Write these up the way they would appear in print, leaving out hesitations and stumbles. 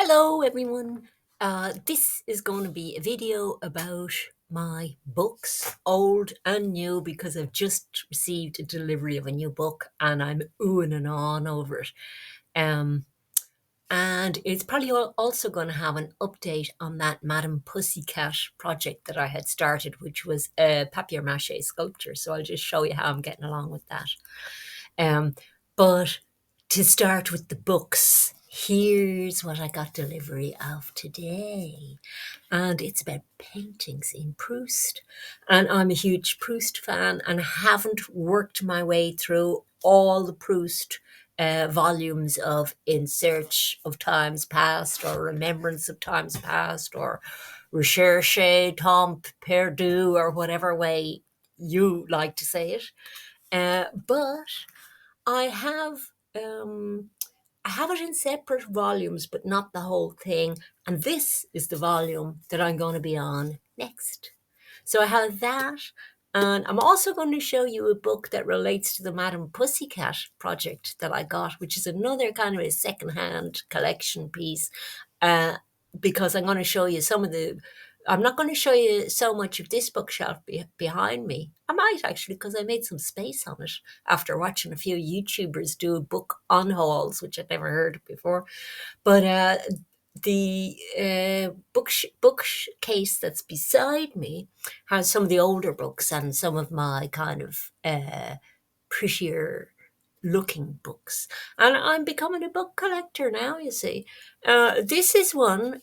Hello everyone. This is going to be a video about my books, old and new, because I've just received a delivery of a new book and I'm oohing and on over it. Um, and it's probably also going to have an update on that Madame Pussycat project that I had started, which was a papier-mâché sculpture. So I'll just show you how I'm getting along with that. But to start with the books, here's what I got delivery of today. And it's about paintings in Proust. And I'm a huge Proust fan and haven't worked my way through all the Proust volumes of In Search of Times Past or Remembrance of Times Past or Recherche Temps Perdu or whatever way you like to say it. But I have um, I have it in separate volumes, but not the whole thing. And this is the volume that I'm going to be on next. So I have that. And I'm also going to show you a book that relates to the Madame Pussycat project that I got, which is another kind of a secondhand collection piece. Uh, because I'm going to show you some of the. I'm not going to show you so much of this bookshelf behind me. I might actually, because I made some space on it after watching a few YouTubers do book on hauls, which I'd never heard of before. But the bookcase that's beside me has some of the older books and some of my kind of prettier looking books. And I'm becoming a book collector now, you see. This is one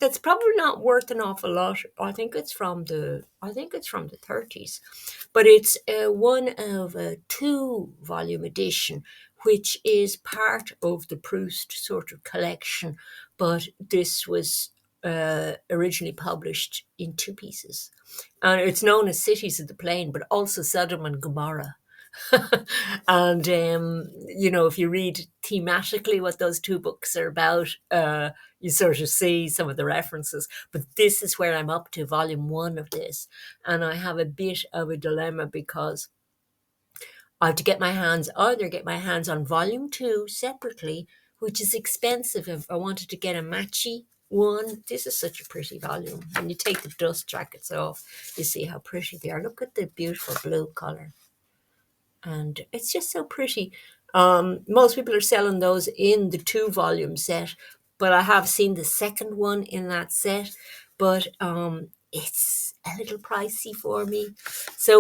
that's probably not worth an awful lot. I think it's from the 30s, but it's one of a 2-volume edition, which is part of the Proust sort of collection. But this was originally published in 2 pieces, and it's known as Cities of the Plain, but also Sodom and Gomorrah. And if you read thematically what those 2 books are about, you sort of see some of the references. But this is where I'm up to, volume 1 of this, and I have a bit of a dilemma because I have to either get my hands on volume 2 separately, which is expensive if I wanted to get a matchy one. This is such a pretty volume. When you take the dust jackets off, you see how pretty they are. Look at the beautiful blue color. And it's just so pretty. Most people are selling those in the 2-volume set, but I have seen the second one in that set. But it's a little pricey for me. So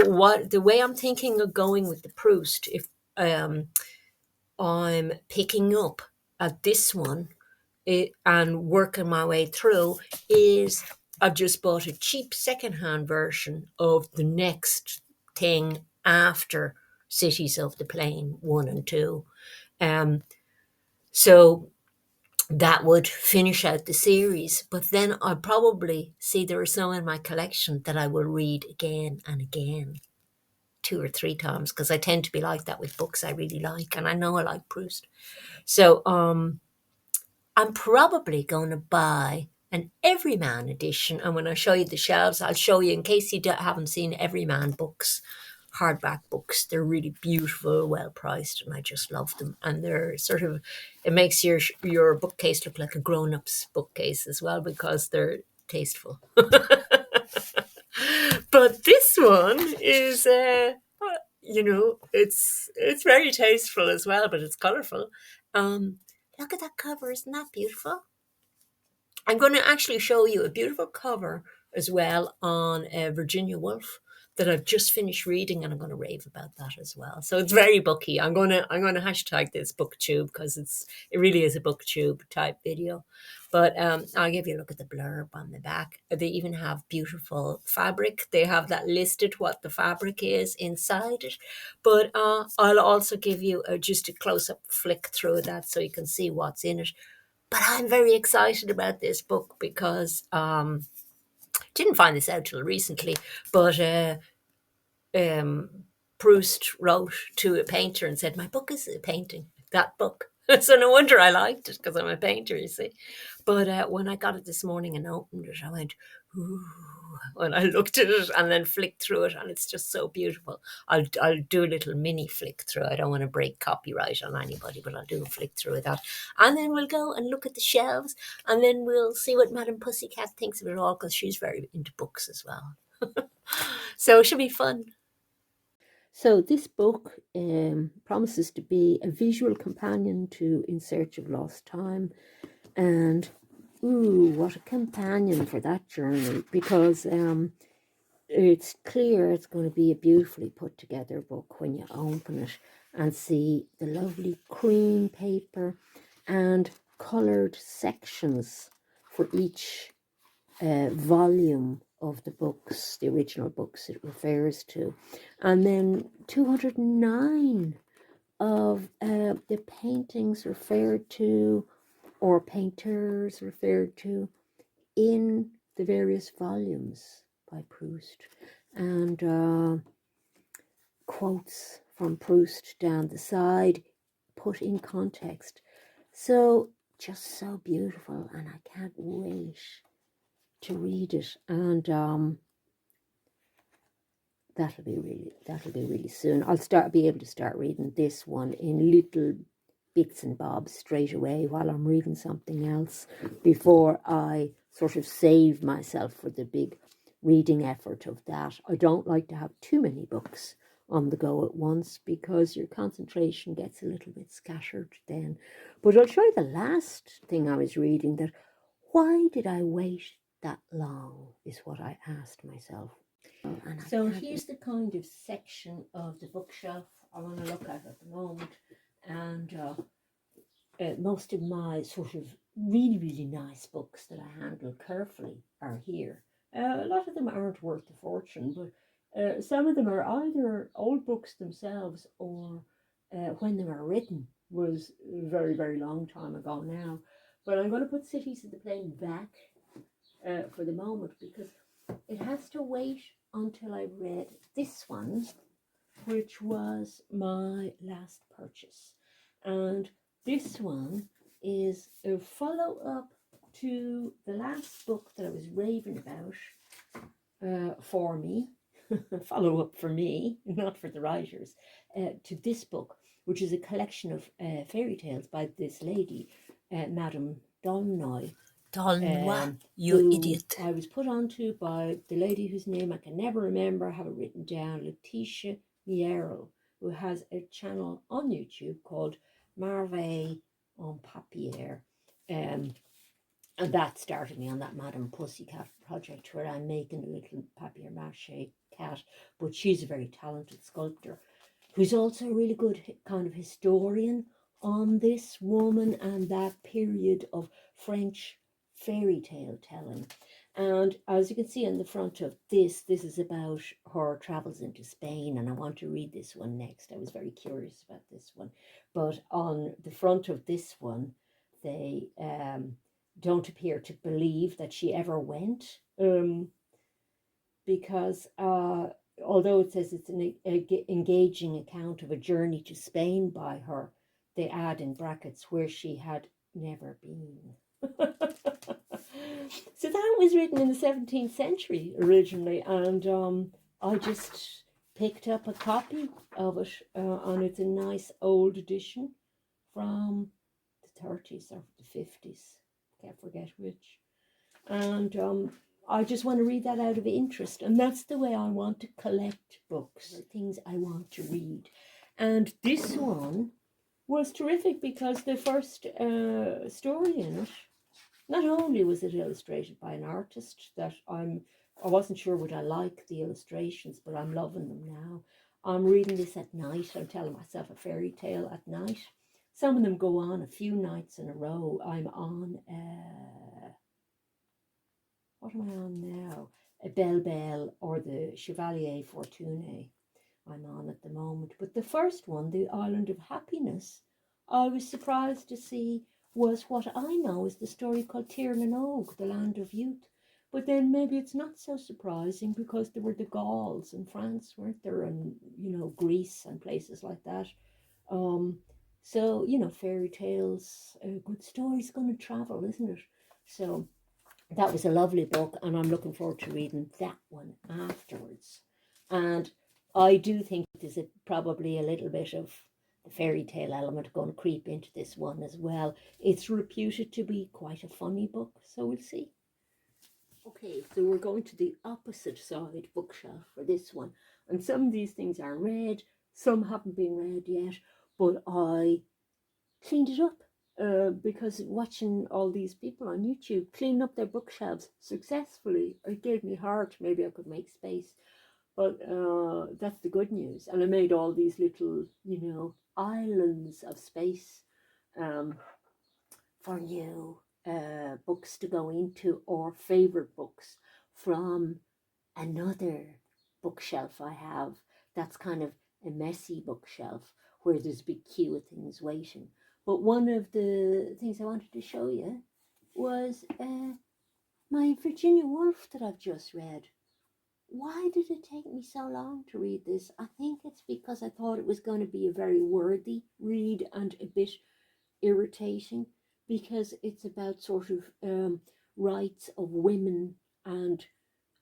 the way I'm thinking of going with the Proust, if I'm picking up at this one and working my way through, is I've just bought a cheap secondhand version of the next thing after Cities of the Plain 1 and 2. So that would finish out the series. But then I'll probably see there are some in my collection that I will read again and again, 2 or 3 times, because I tend to be like that with books I really like, and I know I like Proust. So I'm probably going to buy an Everyman edition, and when I show you the shelves, I'll show you, in case you haven't seen Everyman books, hardback books. They're really beautiful, well priced, and I just love them. And they're sort of, it makes your bookcase look like a grown-up's bookcase as well, because they're tasteful. But this one is, it's very tasteful as well, but it's colourful. Look at that cover, isn't that beautiful? I'm going to actually show you a beautiful cover as well on Virginia Woolf that I've just finished reading, and I'm going to rave about that as well. So it's very booky. I'm going to hashtag this booktube, because it really is a booktube type video. But I'll give you a look at the blurb on the back. They even have beautiful fabric. They have that listed, what the fabric is inside it. But I'll also give you just a close-up flick through that so you can see what's in it. But I'm very excited about this book because didn't find this out till recently, but Proust wrote to a painter and said, "My book is a painting." That book. So no wonder I liked it, because I'm a painter, you see. But when I got it this morning and opened it, I went, ooh, when I looked at it and then flicked through it, and it's just so beautiful. I'll do a little mini flick through. I don't want to break copyright on anybody, but I'll do a flick through of that. And then we'll go and look at the shelves, and then we'll see what Madame Pussycat thinks of it all, because she's very into books as well. So it should be fun. So this book promises to be a visual companion to In Search of Lost Time, and ooh, what a companion for that journey, because it's clear it's going to be a beautifully put together book when you open it and see the lovely cream paper and coloured sections for each volume of the books, the original books it refers to. And then 209 of the paintings referred to or painters referred to in the various volumes by Proust, and quotes from Proust down the side put in context. So just so beautiful, and I can't wait to read it. And that'll be really soon. Be able to start reading this one in little bits and bobs straight away while I'm reading something else, before I sort of save myself for the big reading effort of that. I don't like to have too many books on the go at once, because your concentration gets a little bit scattered then. But I'll show you the last thing I was reading, that why did I wait that long, is what I asked myself. So here's the kind of section of the bookshelf I want to look at the moment, and most of my sort of really nice books that I handle carefully are here. A lot of them aren't worth a fortune, but some of them are either old books themselves, or when they were written was a very long time ago now. But I'm going to put Cities of the Plain back for the moment, because it has to wait until I read this one, which was my last purchase. And this one is a follow up to the last book that I was raving about for me, follow up for me, not for the writers, to this book, which is a collection of fairy tales by this lady, Madame Dolnoy. You idiot. I was put onto by the lady whose name I can never remember. I have it written down, Letitia Miero, who has a channel on YouTube called Marve en Papier. And that started me on that Madame Pussycat project, where I'm making a little papier mâché cat. But she's a very talented sculptor, who's also a really good kind of historian on this woman and that period of French fairy tale telling. And as you can see on the front of this is about her travels into Spain, and I want to read this one next. I was very curious about this one. But on the front of this one, they don't appear to believe that she ever went, because although it says it's an engaging account of a journey to Spain by her, they add in brackets where she had never been. So that was written in the 17th century originally, and I just picked up a copy of it, and it's a nice old edition from the 30s or the 50s, can't forget which. And I just want to read that out of interest, and that's the way I want to collect books, things I want to read. And this one was terrific, because the first story in it, not only was it illustrated by an artist that I wasn't sure would I like the illustrations, but I'm loving them now. I'm reading this at night. I'm telling myself a fairy tale at night. Some of them go on a few nights in a row. I'm on what am I on now? A Belle Belle or the Chevalier Fortuné I'm on at the moment. But the first one, The Island of Happiness, I was surprised to see was what I know is the story called Tir na Og, the Land of Youth. But then maybe it's not so surprising, because there were the Gauls in France, weren't there? And, Greece and places like that. So, you know, fairy tales, a good story's going to travel, isn't it? So that was a lovely book, and I'm looking forward to reading that one afterwards. And I do think there's probably a little bit of the fairy tale element going to creep into this one as well. It's reputed to be quite a funny book, so we'll see. Okay, so we're going to the opposite side bookshelf for this one. And some of these things are read, some haven't been read yet, but I cleaned it up because watching all these people on YouTube clean up their bookshelves successfully, it gave me heart. Maybe I could make space, but that's the good news. And I made all these little, you know, islands of space um, for new books to go into or favorite books from another bookshelf I have that's kind of a messy bookshelf where there's a big queue of things waiting. But one of the things I wanted to show you was my Virginia Woolf that I've just read. Why did it take me so long to read this? I think it's because I thought it was going to be a very worthy read and a bit irritating, because it's about sort of rights of women and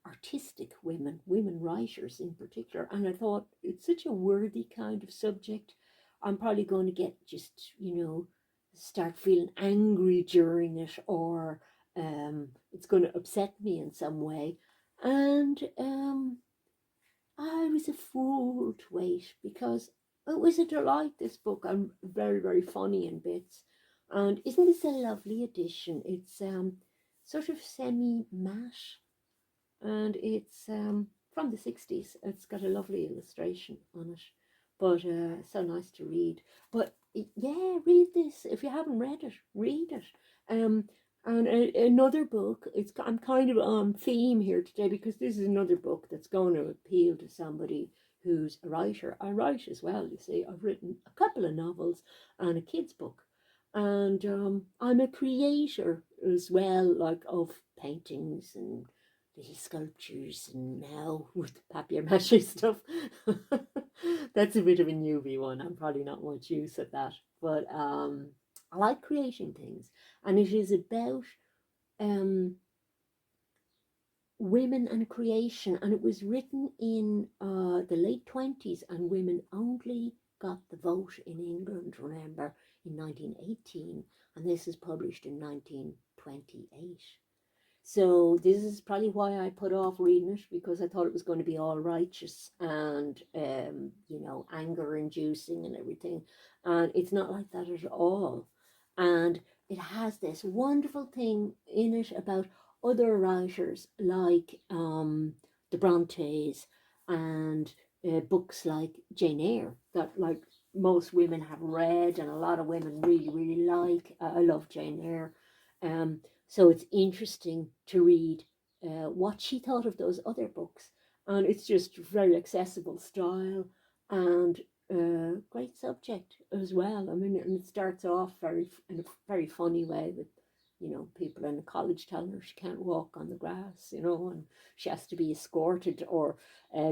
artistic women, women writers in particular. And I thought it's such a worthy kind of subject. I'm probably going to get just, you know, start feeling angry during it, or it's going to upset me in some way. And I was a fool to wait, because it was a delight, this book, and very, very funny in bits. And isn't this a lovely edition? It's sort of semi matte, and it's from the 60s. It's got a lovely illustration on it, but so nice to read. But yeah, read this. If you haven't read it, read it. And another book, I'm kind of on theme here today, because this is another book that's going to appeal to somebody who's a writer. I write as well, you see. I've written a couple of novels and a kid's book. And I'm a creator as well, like of paintings and little sculptures, and now with papier mâché stuff. That's a bit of a newbie one. I'm probably not much use at that, but I like creating things, and it is about um, women and creation, and it was written in the late 20s, and women only got the vote in England, remember, in 1918, and this is published in 1928. So this is probably why I put off reading it, because I thought it was going to be all righteous and you know, anger inducing and everything, and it's not like that at all. And it has this wonderful thing in it about other writers like the Brontes, and books like Jane Eyre that like most women have read and a lot of women really really like. I love Jane Eyre. So it's interesting to read what she thought of those other books. And it's just very accessible style, and great subject as well. I mean, and it starts off in a very funny way with, you know, people in college telling her she can't walk on the grass, you know, and she has to be escorted or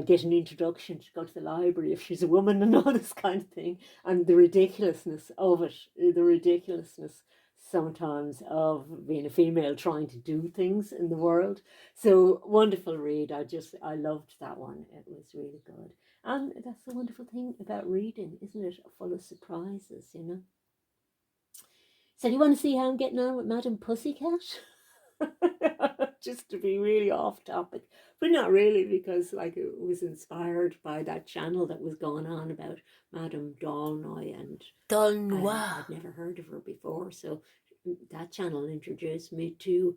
get an introduction to go to the library if she's a woman, and all this kind of thing. And the ridiculousness of it, the ridiculousness sometimes of being a female trying to do things in the world. So wonderful read. I loved that one. It was really good. And that's the wonderful thing about reading, isn't it? Full of surprises, you know. So do you want to see how I'm getting on with Madame Pussycat? Just to be really off topic, but not really, because like it was inspired by that channel that was going on about Madame D'Aulnoy, and Dolnois. I'd never heard of her before, so that channel introduced me to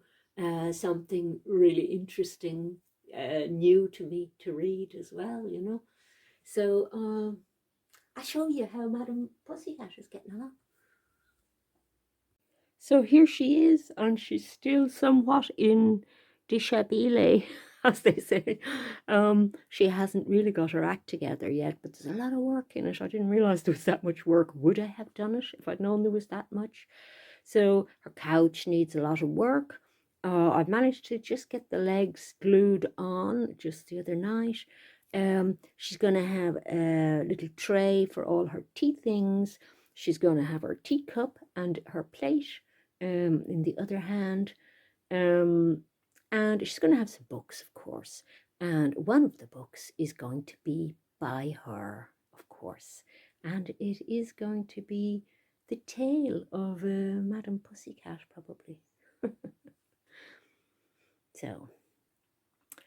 something really interesting, new to me to read as well, you know. So I show you how Madame Pussycat is getting along. So here she is, and she's still somewhat in dishabille, as they say. She hasn't really got her act together yet, but there's a lot of work in it. I didn't realize there was that much work. Would I have done it if I'd known there was that much? So her couch needs a lot of work. I've managed to just get the legs glued on just the other night. She's going to have a little tray for all her tea things. she's going to have her teacup and her plate in the other hand. And she's going to have some books, of course. And one of the books is going to be by her, of course. And it is going to be The Tale of Madame Pussycat, probably. So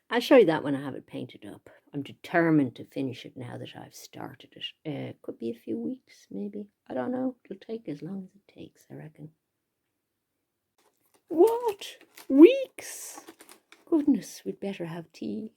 I'll show you that when I have it painted up. I'm determined to finish it now that I've started it. It could be a few weeks, maybe. I don't know. It'll take as long as it takes, I reckon. What? Weeks? Goodness, we'd better have tea.